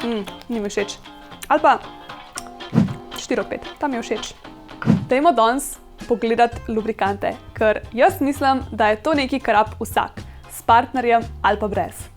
Ni mi všeč. Ali pa 4 od 5, ta mi je všeč. Dajmo danes pogledati lubrikante, ker jaz mislim, da je to nekaj, kar rab vsak, s partnerjem ali pa brez.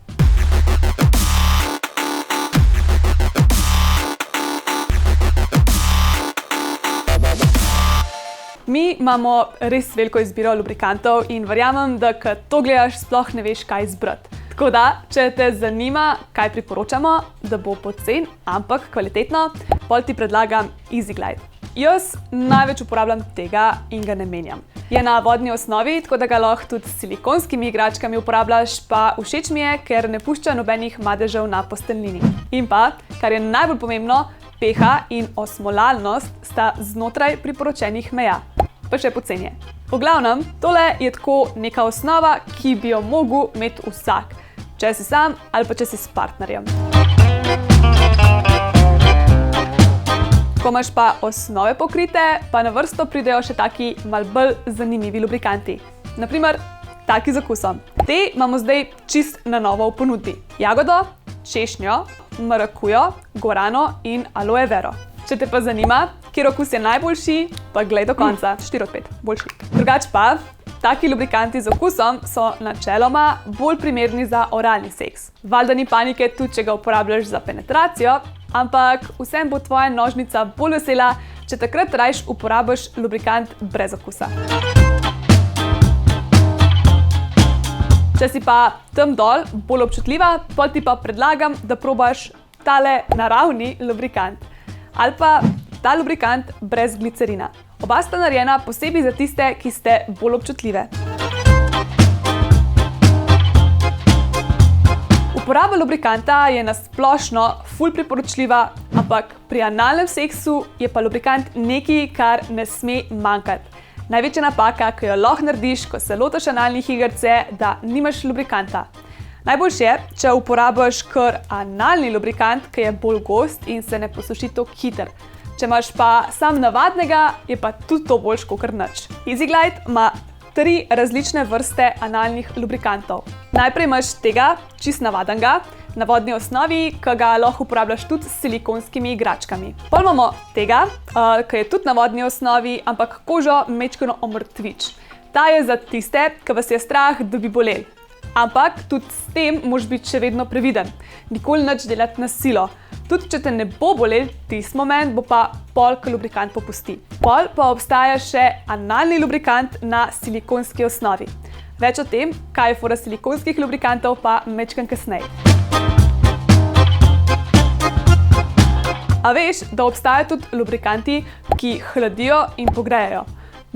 Mi imamo res veliko izbiro lubrikantov in verjamem, da ko to gledaš, sploh ne veš, kaj izbrati. Tako da, če te zanima, kaj priporočamo, da bo poceni, ampak kvalitetno, pol ti predlagam EasyGlide. Jaz največ uporabljam tega in ga ne menjam. Je na vodni osnovi, tako da ga lahko tudi s silikonskimi igračkami uporabljaš, pa všeč mi je, ker ne pušča nobenih madežev na posteljnini. In pa, kar je najbolj pomembno, pH in osmolalnost sta znotraj priporočenih meja. Pa še poceni je. V glavnem, tole je tako neka osnova, ki bi jo mogel imeti vsak, če si sam ali pa če si s partnerjem. Ko imaš pa osnove pokrite, pa na vrsto pridejo še taki malo bolj zanimivi lubrikanti. Naprimer, taki z okusom. Te imamo zdaj čist na novo v ponudbi. Jagodo, češnjo, marakujo, guarano in aloe vero. Če te pa zanima, kjer okus je najboljši, pa glej do konca. 4 od 5, boljši. Drugač pa, taki lubrikanti z okusom so načeloma bolj primerni za oralni seks. Valjda ni panike tudi, če ga uporabljaš za penetracijo, ampak vsem bo tvoja nožnica bolj vesela, če takrat rajš uporabiš lubrikant brez okusa. Če si pa tam dol bolj občutljiva, pol ti pa predlagam, da probaš tale naravni lubrikant. Ali pa ta lubrikant brez glicerina. Oba sta narejena posebej za tiste, ki ste bolj občutljive. Uporaba lubrikanta je na splošno ful priporočljiva, ampak pri analnem seksu je pa lubrikant nekaj, kar ne sme manjkati. Največja napaka, ki jo lahko narediš, ko se lotiš analnih igric, je, da nimaš lubrikanta. Najboljše je, če uporabiš kar analni lubrikant, ki je bolj gost in se ne posuši tako hitro. Če imaš pa sam navadnega, je pa tudi to boljše kakor nič. EasyGlide ima 3 različne vrste analnih lubrikantov. Najprej imaš tega, čist navadnega, na vodni osnovi, ki ga lahko uporabljaš tudi s silikonskimi igračkami. Pol imamo tega, ki je tudi na vodni osnovi, ampak kožo majčkeno omrtvič. Ta je za tiste, ki vas je strah, da bi bolel. Ampak tudi s tem moraš biti še vedno previden. Nikoli nič delati na silo. Tudi če te ne bo bolel tisti moment, bo pa pol, ko lubrikant popusti. Pol pa obstaja še analni lubrikant na silikonski osnovi. Več o tem, kaj je fora silikonskih lubrikantov, pa majčkeno kasneje. A veš, da obstajajo tudi lubrikanti, ki hladijo in pogrejejo?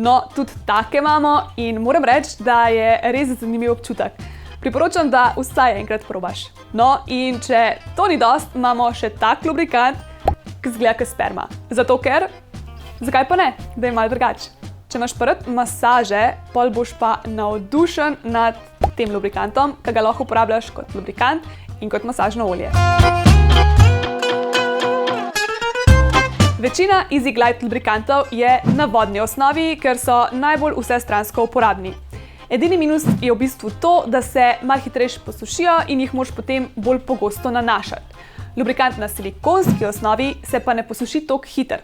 No, tudi take imamo in moram reči, da je res zanimiv občutek. Priporočam, da vsaj enkrat probaš. No, in če to ni dost, imamo še tak lubrikant, ki izgleda kot sperma. Zato ker, zakaj pa ne, da je malo drugače. Če imaš pa rad masaže, pol boš pa navdušen nad tem lubrikantom, ki ga lahko uporabljaš kot lubrikant in kot masažno olje. Večina EasyGlide lubrikantov je na vodni osnovi, ker so najbolj vsestransko uporabni. Edini minus je v bistvu to, da se malo hitreje posušijo in jih moraš potem bolj pogosto nanašati. Lubrikant na silikonski osnovi se pa ne posuši toliko hitro.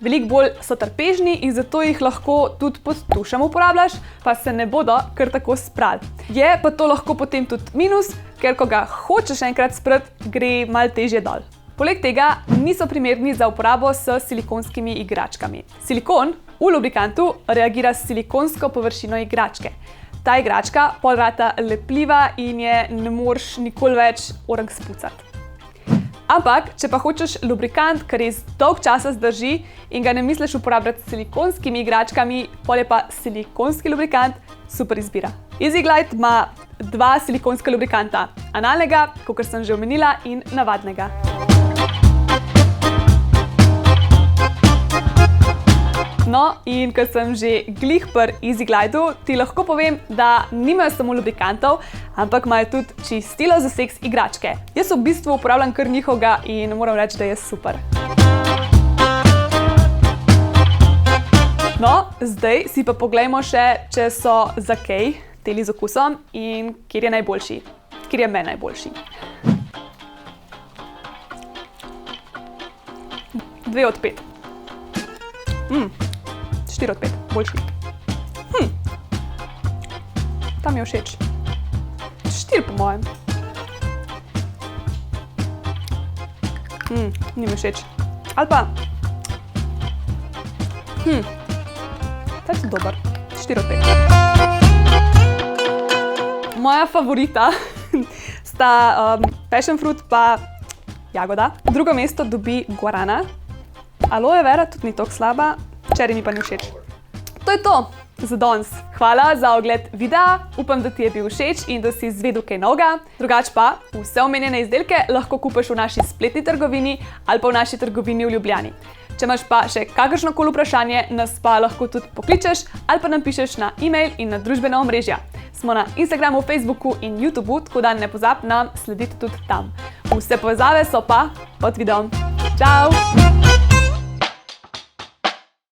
Veliko bolj so trpežni in zato jih lahko tudi pod tušem uporabljaš, pa se ne bodo kar tako sprali. Je pa to lahko potem tudi minus, ker ko ga hočeš enkrat sprati, gre malo težje dol. Poleg tega niso primerni za uporabo s silikonskimi igračkami. Silikon v lubrikantu reagira s silikonsko površino igračke. Ta igračka pol rata lepljiva in je ne moreš nikoli več orang spucati. Ampak, če pa hočeš lubrikant, ki res dolg časa zdrži in ga ne misliš uporabljati s silikonskimi igračkami, pol je pa silikonski lubrikant super izbira. EasyGlide ima 2 silikonska lubrikanta. Analnega, kakor sem že omenila, in navadnega. No, in ko sem že glih pri EasyGlidu, ti lahko povem, da nimajo samo lubrikantov, ampak imajo tudi čistilo za seks igračke. Jaz v bistvu uporabljam kar njihovega in moram reči, da je super. No, zdaj si pa poglejmo še, če so za kaj teli z okusom in kjer je najboljši, kjer je meni najboljši. 2 od 5. 4 od 5, boljši. Tam je všeč. 4 po mojem. Ni mi všeč. Ali pa... Ta je dober. 4 od 5. Moja favorita sta passion fruit pa jagoda. Drugo mesto dobi guarana. Aloe vera tudi ni tako slaba, čeri mi pa ni všeč. To je to za danes. Hvala za ogled videa, upam, da ti je bil všeč in da si izvedel kaj novega. Drugače pa vse omenjene izdelke lahko kupiš v naši spletni trgovini ali pa v naši trgovini v Ljubljani. Če imaš pa še kakršnokoli vprašanje, nas pa lahko tudi pokličeš ali pa nam pišeš na e-mail in na družbena omrežja. Smo na Instagramu, Facebooku in YouTubeu, tako da ne pozab nam slediti tudi tam. Vse povezave so pa pod videom. Čau!